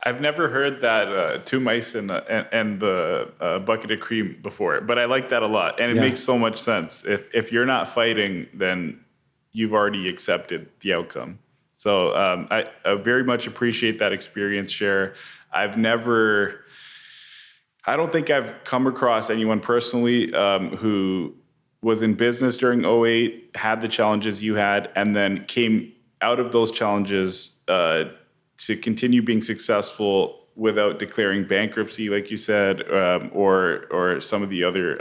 I've never heard that two mice and the bucket of cream before, but I like that a lot, and it Yeah. makes so much sense. If you're not fighting, then you've already accepted the outcome. So I very much appreciate that experience, Cher. I've never, I don't think I've come across anyone personally who was in business during '08, had the challenges you had, and then came out of those challenges to continue being successful without declaring bankruptcy, like you said, or some of the other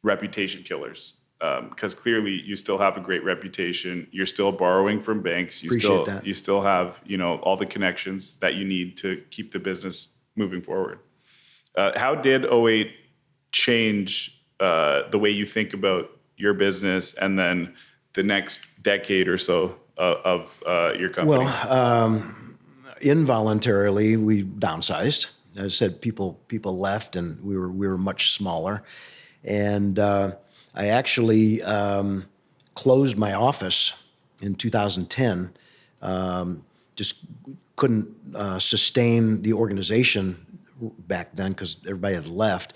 reputation killers. Because clearly you still have a great reputation. You're still borrowing from banks. Appreciate that. You still have all the connections that you need to keep the business moving forward. How did '08 change the way you think about your business and then the next decade or so of your company? Well, involuntarily, we downsized. As I said, people left, and we were much smaller. And I actually closed my office in 2010. Just couldn't sustain the organization back then because everybody had left.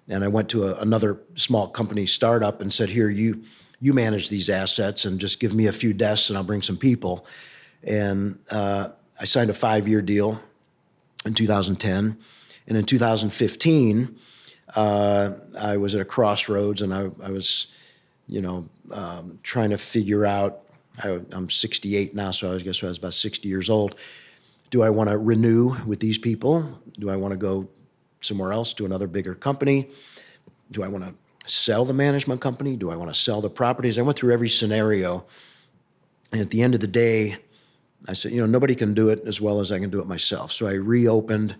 And I went to another small company startup and said, "Here, you manage these assets and just give me a few desks and I'll bring some people." And I signed a 5-year deal in 2010. And in 2015, I was at a crossroads, and I was, trying to figure out. I'm 68 now, so I guess I was about 60 years old. Do I want to renew with these people? Do I want to go somewhere else to another bigger company? Do I want to sell the management company? Do I want to sell the properties? I went through every scenario, and at the end of the day, I said, nobody can do it as well as I can do it myself. So I reopened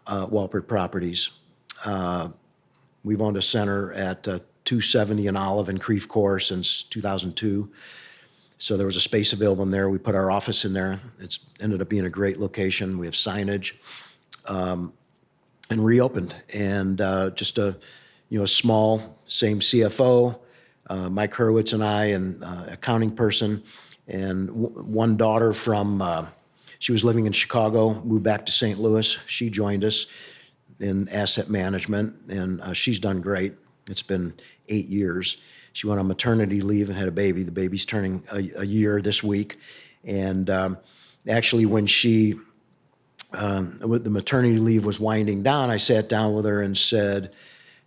Walpert Properties. We've owned a center at 270 and Olive in Creve Coeur since 2002. So there was a space available in there. We put our office in there. It's ended up being a great location. We have signage, and reopened. And just a small, same CFO, Mike Hurwitz and I, and accounting person, and one daughter from. She was living in Chicago, moved back to St. Louis. She joined us in asset management, and she's done great. It's been 8 years. She went on maternity leave and had a baby. The baby's turning a year this week. And actually, when the maternity leave was winding down, I sat down with her and said,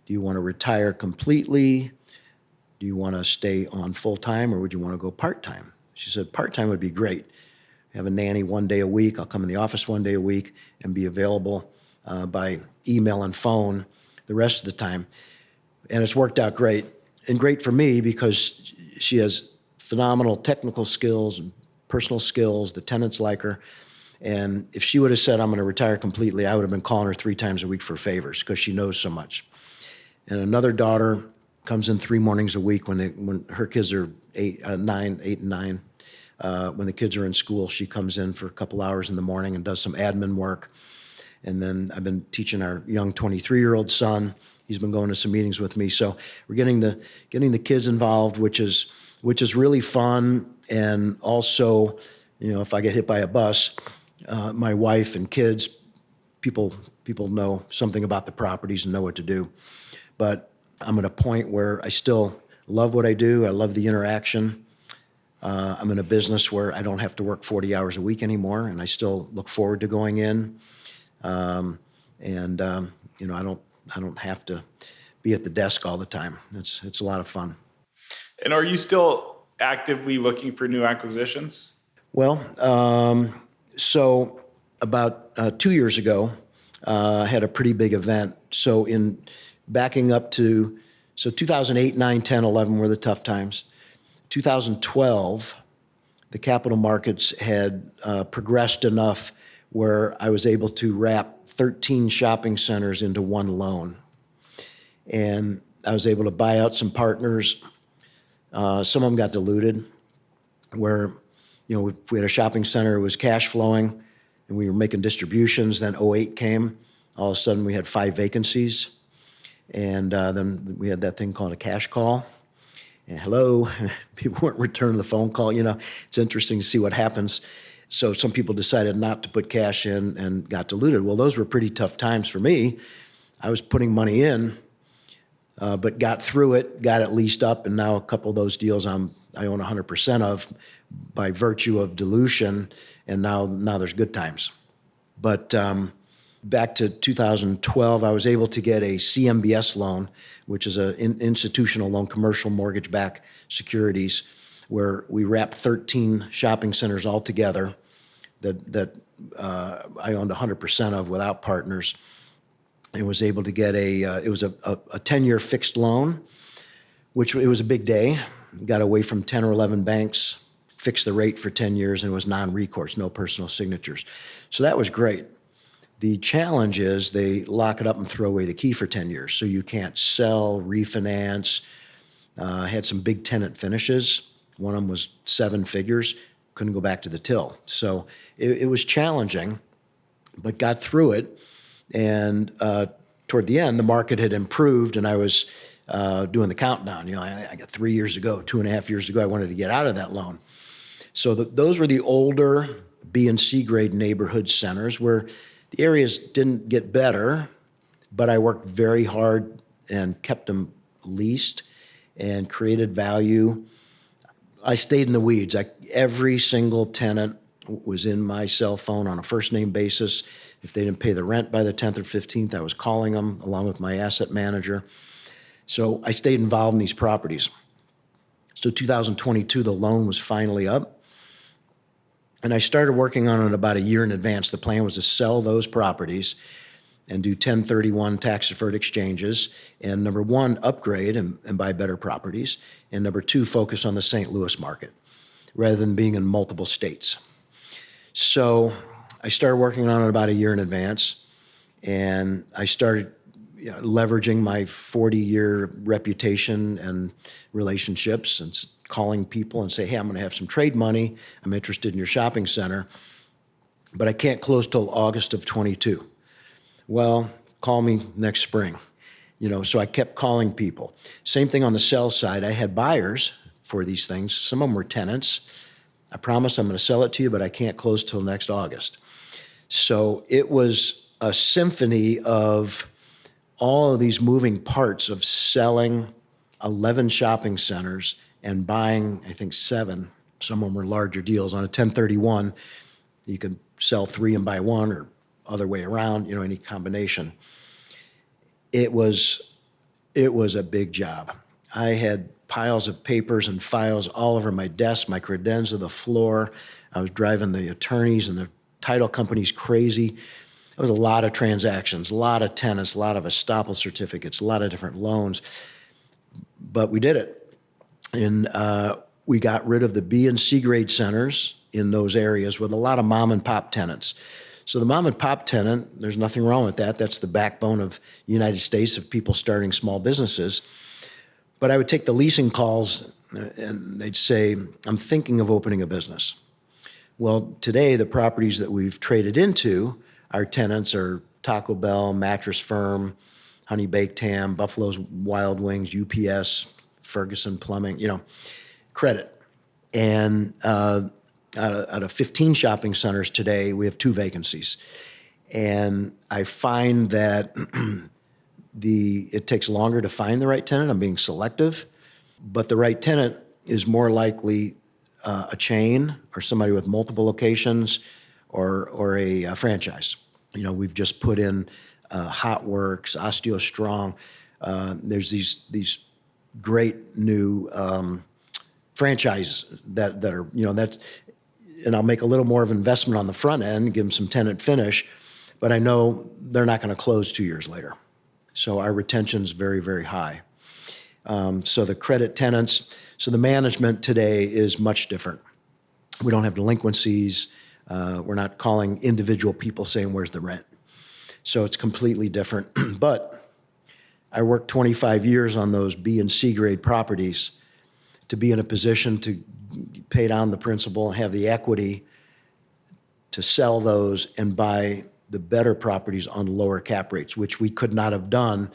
"Do you want to retire completely? Do you want to stay on full-time, or would you want to go part-time?" She said, "Part-time would be great. Have a nanny 1 day a week. I'll come in the office 1 day a week and be available by email and phone the rest of the time." And it's worked out great. And great for me because she has phenomenal technical skills and personal skills. The tenants like her. And if she would have said, "I'm going to retire completely," I would have been calling her 3 times a week for favors because she knows so much. And another daughter comes in 3 mornings a week when her kids are 8 and 9. When the kids are in school, she comes in for a couple hours in the morning and does some admin work. And then I've been teaching our young 23-year-old son. He's been going to some meetings with me. So we're getting the kids involved, which is really fun. And also, if I get hit by a bus, my wife and kids, people know something about the properties and know what to do. But I'm at a point where I still love what I do. I love the interaction. I'm in a business where I don't have to work 40 hours a week anymore, and I still look forward to going in. I don't have to be at the desk all the time. It's a lot of fun. And are you still actively looking for new acquisitions? Well, so about 2 years ago, I had a pretty big event. So in backing up to 2008, 9, 10, 11 were the tough times. 2012, the capital markets had progressed enough where I was able to wrap 13 shopping centers into one loan. And I was able to buy out some partners. Some of them got diluted, where if we had a shopping center, it was cash flowing, and we were making distributions. Then '08 came. All of a sudden, we had 5 vacancies. And then we had that thing called a cash call. And hello, people weren't returning the phone call. It's interesting to see what happens. So some people decided not to put cash in and got diluted. Well, those were pretty tough times for me. I was putting money in, but got through it, got it leased up, and now a couple of those deals I own 100% of by virtue of dilution, and now there's good times. But back to 2012, I was able to get a CMBS loan, which is an institutional loan, commercial mortgage-backed securities, where we wrapped 13 shopping centers all together that I owned 100% of without partners, and was able to get it was a 10-year fixed loan, which it was a big day. Got away from 10 or 11 banks, fixed the rate for 10 years, and it was non-recourse, no personal signatures. So that was great. The challenge is they lock it up and throw away the key for 10 years, so you can't sell, refinance. Had some big tenant finishes. One of them was 7 figures, couldn't go back to the till. So it was challenging, but got through it. And toward the end, the market had improved, and I was doing the countdown. You know, I got 3 years ago, 2.5 years ago, I wanted to get out of that loan. So those were the older B and C grade neighborhood centers where the areas didn't get better, but I worked very hard and kept them leased and created value. I stayed in the weeds. Every single tenant was in my cell phone on a first name basis. If they didn't pay the rent by the 10th or 15th, I was calling them along with my asset manager. So I stayed involved in these properties. So 2022, the loan was finally up. And I started working on it about a year in advance. The plan was to sell those properties and do 1031 tax-deferred exchanges. And number one, upgrade and buy better properties. And number two, focus on the St. Louis market rather than being in multiple states. So I started working on it about a year in advance. And I started leveraging my 40-year reputation and relationships and calling people and say, hey, I'm going to have some trade money. I'm interested in your shopping center, but I can't close till August of 22. Well, call me next spring. So I kept calling people. Same thing on the sell side. I had buyers for these things. Some of them were tenants. I promise I'm going to sell it to you, but I can't close till next August. So it was a symphony of all of these moving parts of selling 11 shopping centers and buying, I think, 7. Some of them were larger deals. On a 1031, you could sell 3 and buy 1 or other way around, any combination. It was a big job. I had piles of papers and files all over my desk, my credenza to the floor. I was driving the attorneys and the title companies crazy. There was a lot of transactions, a lot of tenants, a lot of estoppel certificates, a lot of different loans. But we did it. And we got rid of the B and C grade centers in those areas with a lot of mom and pop tenants. So the mom and pop tenant, there's nothing wrong with that. That's the backbone of the United States of people starting small businesses. But I would take the leasing calls and they'd say, I'm thinking of opening a business. Well, today the properties that we've traded into, our tenants are Taco Bell, Mattress Firm, Honey Baked Ham, Buffalo's Wild Wings, UPS, Ferguson Plumbing, credit. And out of 15 shopping centers today, we have 2 vacancies. And I find that it takes longer to find the right tenant. I'm being selective. But the right tenant is more likely a chain or somebody with multiple locations or a franchise. We've just put in Hot Works, Osteo Strong. There's these great new franchises that are, and I'll make a little more of investment on the front end, give them some tenant finish, but I know they're not going to close 2 years later. So our retention's very, very high. So the credit tenants, so the management today is much different. We don't have delinquencies. We're not calling individual people saying, where's the rent? So it's completely different. But I worked 25 years on those B and C grade properties to be in a position to pay down the principal and have the equity to sell those and buy the better properties on lower cap rates, which we could not have done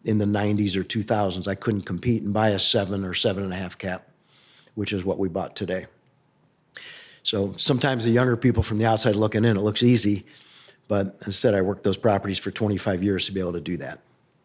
in the 90s or 2000s. I couldn't compete and buy a 7 or 7.5 cap, which is what we bought today. So sometimes the younger people from the outside looking in, it looks easy. But as I said, I worked those properties for 25 years to be able to do that.